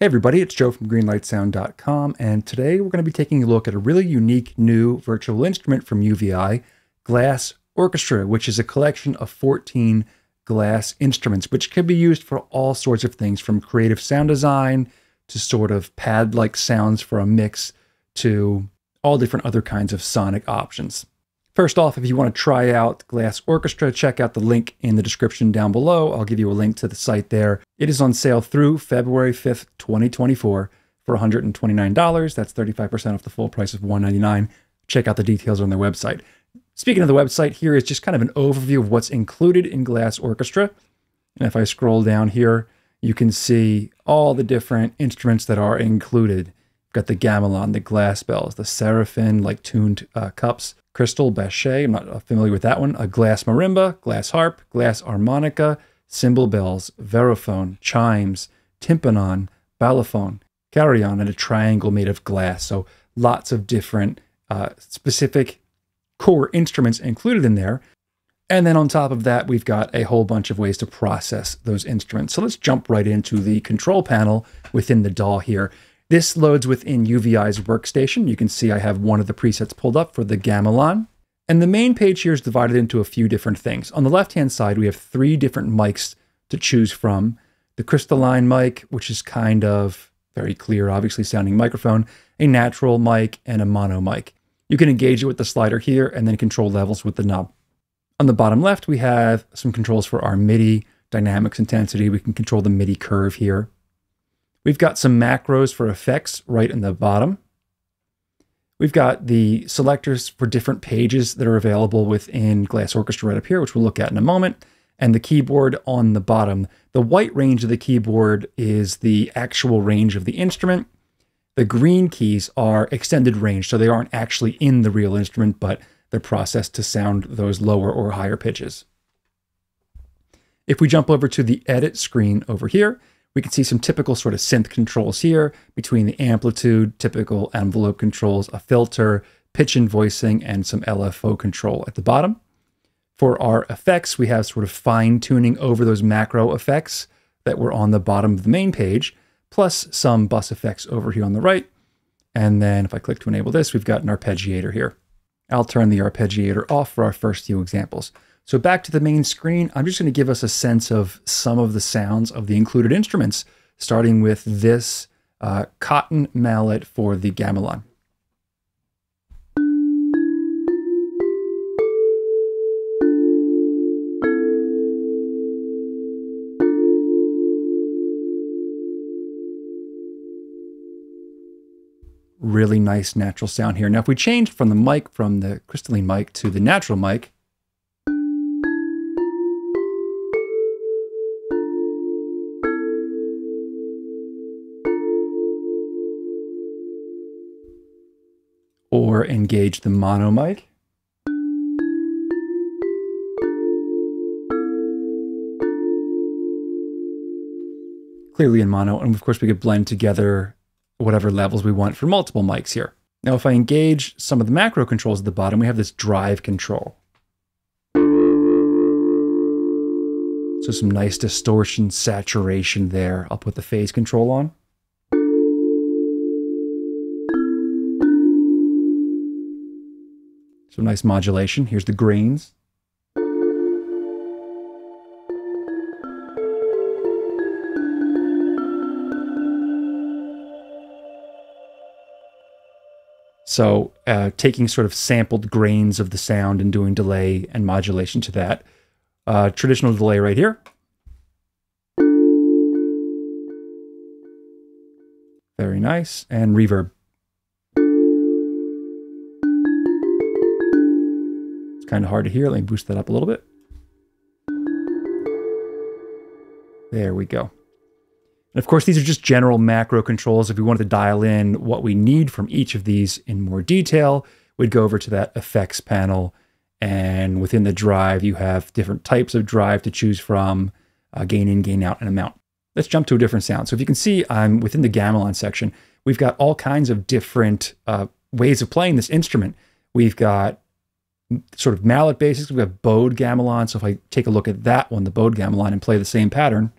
Hey everybody, it's Joe from greenlightsound.com, and today we're going to be taking a look at a really unique new virtual instrument from UVI, Glass Orchestra, which is a collection of 14 glass instruments, which can be used for all sorts of things, from creative sound design to sort of pad-like sounds for a mix to all different other kinds of sonic options. First off, if you want to try out Glass Orchestra, check out the link in the description down below. I'll give you a link to the site there. It is on sale through February 5th, 2024 for $129. That's 35% off the full price of $199. Check out the details on their website. Speaking of the website, here is just kind of an overview of what's included in Glass Orchestra. And if I scroll down here, you can see all the different instruments that are included. You've got the gamelan, the glass bells, the seraphim, like tuned cups, crystal bachet, I'm not familiar with that one, a glass marimba, glass harp, glass harmonica, cymbal bells, verophone, chimes, tympanon, balafone, carillon, and a triangle made of glass. So lots of different specific core instruments included in there. And then on top of that, we've got a whole bunch of ways to process those instruments. So let's jump right into the control panel within the DAW here. This loads within UVI's workstation. You can see I have one of the presets pulled up for the gamelan. And the main page here is divided into a few different things. On the left-hand side, we have 3 different mics to choose from. The crystalline mic, which is kind of very clear, obviously sounding microphone, a natural mic, and a mono mic. You can engage it with the slider here and then control levels with the knob. On the bottom left, we have some controls for our MIDI, dynamics, intensity. We can control the MIDI curve here. We've got some macros for effects right in the bottom. We've got the selectors for different pages that are available within Glass Orchestra right up here, which we'll look at in a moment, and the keyboard on the bottom. The white range of the keyboard is the actual range of the instrument. The green keys are extended range, so they aren't actually in the real instrument, but they're processed to sound those lower or higher pitches. If we jump over to the edit screen over here, we can see some typical sort of synth controls here between the amplitude, typical envelope controls, a filter, pitch and voicing, and some LFO control at the bottom. For our effects, we have sort of fine tuning over those macro effects that were on the bottom of the main page, plus some bus effects over here on the right. And then if I click to enable this, we've got an arpeggiator here. I'll turn the arpeggiator off for our first few examples. So back to the main screen, I'm just going to give us a sense of some of the sounds of the included instruments, starting with this cotton mallet for the gamelan. Really nice natural sound here. Now, if we change from the mic, from the crystalline mic to the natural mic, or engage the mono mic, clearly in mono, and of course we could blend together whatever levels we want for multiple mics here. Now if I engage some of the macro controls at the bottom, we have this drive control. So some nice distortion, saturation there. I'll put the phase control on. Some nice modulation. Here's the grains. So taking sort of sampled grains of the sound and doing delay and modulation to that. Traditional delay right here. Very nice. And reverb. It's kind of hard to hear. Let me boost that up a little bit. There we go. And of course, these are just general macro controls. If we wanted to dial in what we need from each of these in more detail, we'd go over to that effects panel. And within the drive, you have different types of drive to choose from, gain in, gain out, and amount. Let's jump to a different sound. So if you can see, I'm within the gamelan section. We've got all kinds of different ways of playing this instrument. We've got sort of mallet basics. We have bowed gamelan. So if I take a look at that one, the bowed gamelan, and play the same pattern,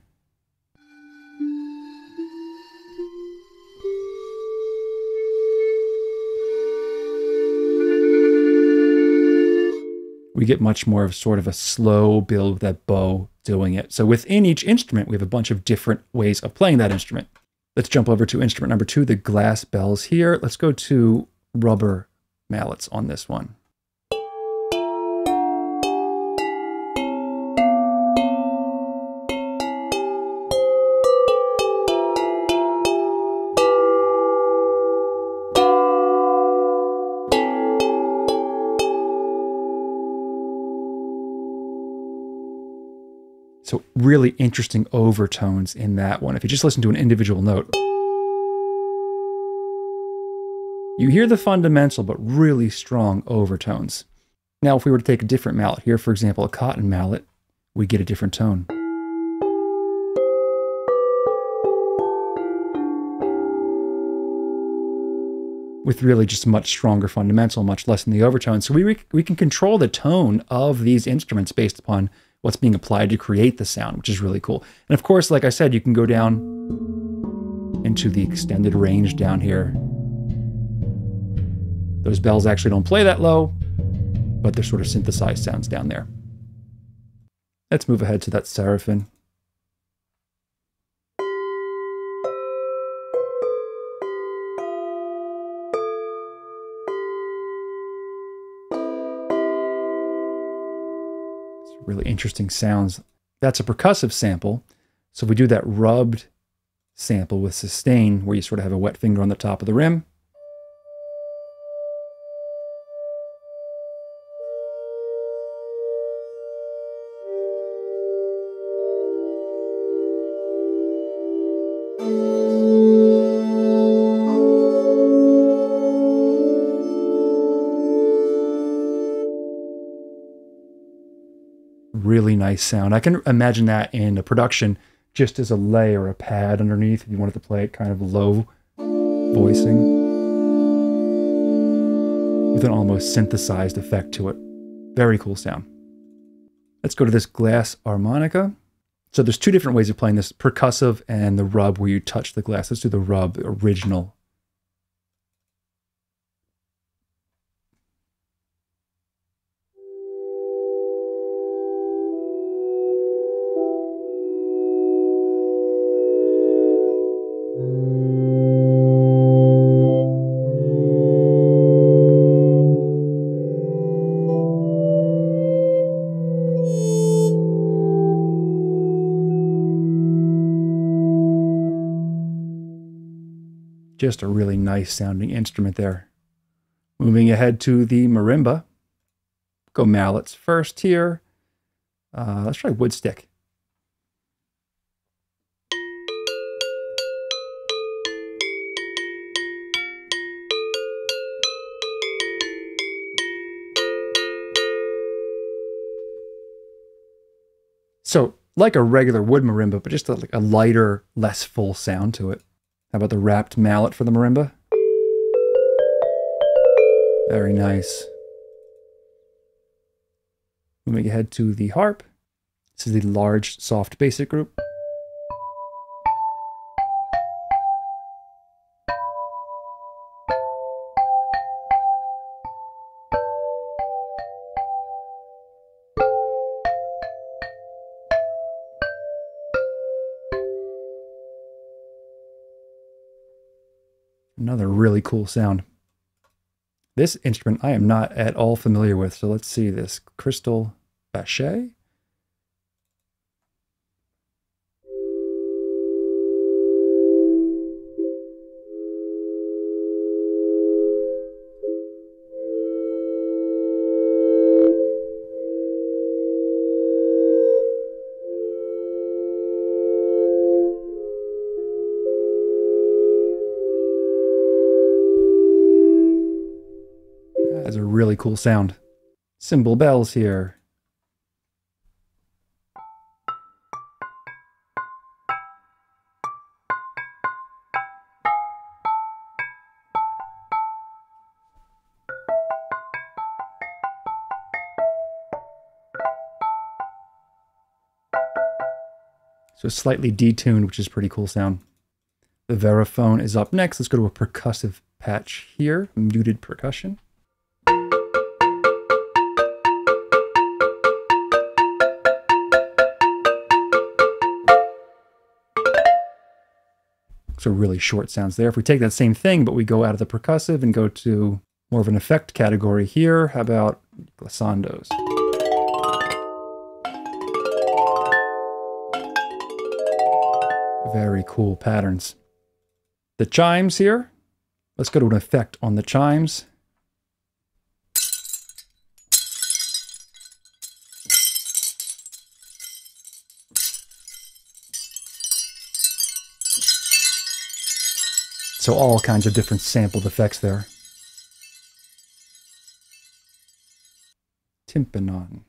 we get much more of sort of a slow build with that bow doing it. So within each instrument, we have a bunch of different ways of playing that instrument. Let's jump over to instrument number 2, the glass bells here. Let's go to rubber mallets on this one. So really interesting overtones in that one. If you just listen to an individual note, you hear the fundamental, but really strong overtones. Now, if we were to take a different mallet here, for example, a cotton mallet, we get a different tone. With really just much stronger fundamental, much less in the overtone. So we can control the tone of these instruments based upon what's being applied to create the sound, which is really cool. And of course, like I said, you can go down into the extended range down here. Those bells actually don't play that low, but they're sort of synthesized sounds down there. Let's move ahead to that seraphim. Really interesting sounds. That's a percussive sample. So if we do that rubbed sample with sustain, where you sort of have a wet finger on the top of the rim. Really nice sound. I can imagine that in a production just as a lay or a pad underneath if you wanted to play it kind of low voicing with an almost synthesized effect to it. Very cool sound. Let's go to this glass harmonica. So there's 2 different ways of playing this, percussive and the rub where you touch the glass. Let's do the rub, the original. Just a really nice sounding instrument there. Moving ahead to the marimba. Go mallets first here. Let's try wood stick. So like a regular wood marimba, but just like a lighter, less full sound to it. How about the wrapped mallet for the marimba? Very nice. Moving ahead to the harp. This is the large, soft, basic group. Another really cool sound. This instrument I am not at all familiar with, so let's see this. Crystal Bachet? Has a really cool sound. Cymbal bells here. So slightly detuned, which is pretty cool sound. The Veraphone is up next. Let's go to a percussive patch here, muted percussion. So really short sounds there. If we take that same thing, but we go out of the percussive and go to more of an effect category here, how about glissandos? Very cool patterns. The chimes here, let's go to an effect on the chimes. So all kinds of different sampled effects there. Tympanon.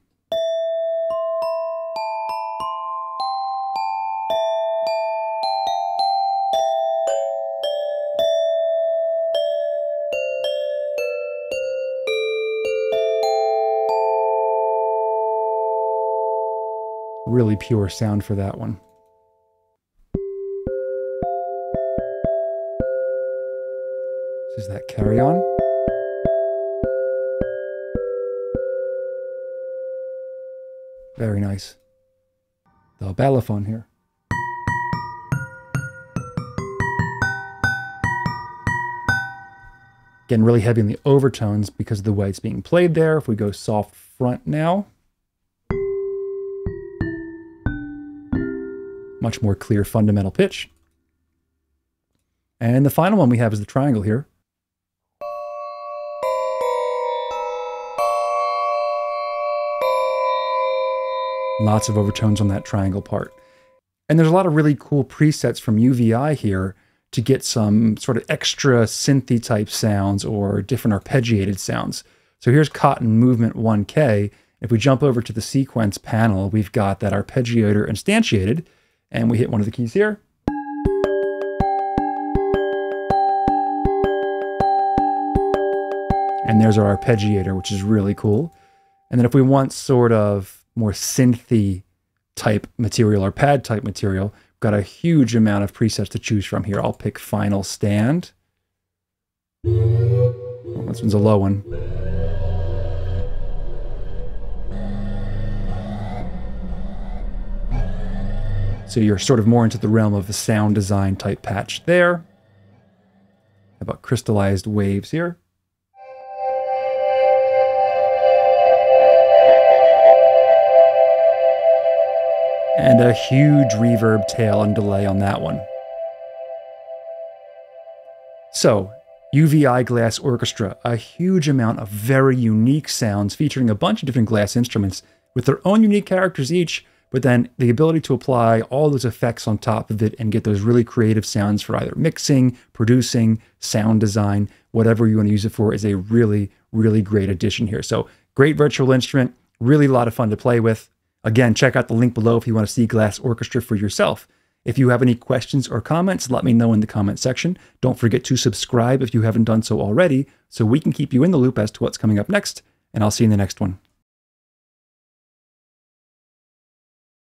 Really pure sound for that one. This is that carry on. Very nice. The balafon here. Again, really heavy in the overtones because of the way it's being played there. If we go soft front now, much more clear fundamental pitch. And the final one we have is the triangle here. Lots of overtones on that triangle part. And there's a lot of really cool presets from UVI here to get some sort of extra synthy type sounds or different arpeggiated sounds. So here's Cotton Movement 1K. If we jump over to the sequence panel, we've got that arpeggiator instantiated, and we hit one of the keys here. And there's our arpeggiator, which is really cool. And then if we want sort of more synthy type material or pad type material, we've got a huge amount of presets to choose from here. I'll pick Final Stand. Oh, this one's a low one. So you're sort of more into the realm of the sound design type patch there. How about crystallized waves here? And a huge reverb tail and delay on that one. So, UVI Glass Orchestra, a huge amount of very unique sounds featuring a bunch of different glass instruments with their own unique characters each, but then the ability to apply all those effects on top of it and get those really creative sounds for either mixing, producing, sound design, whatever you want to use it for is a really, really great addition here. So, great virtual instrument, really a lot of fun to play with. Again, check out the link below if you want to see Glass Orchestra for yourself. If you have any questions or comments, let me know in the comment section. Don't forget to subscribe if you haven't done so already, so we can keep you in the loop as to what's coming up next, and I'll see you in the next one.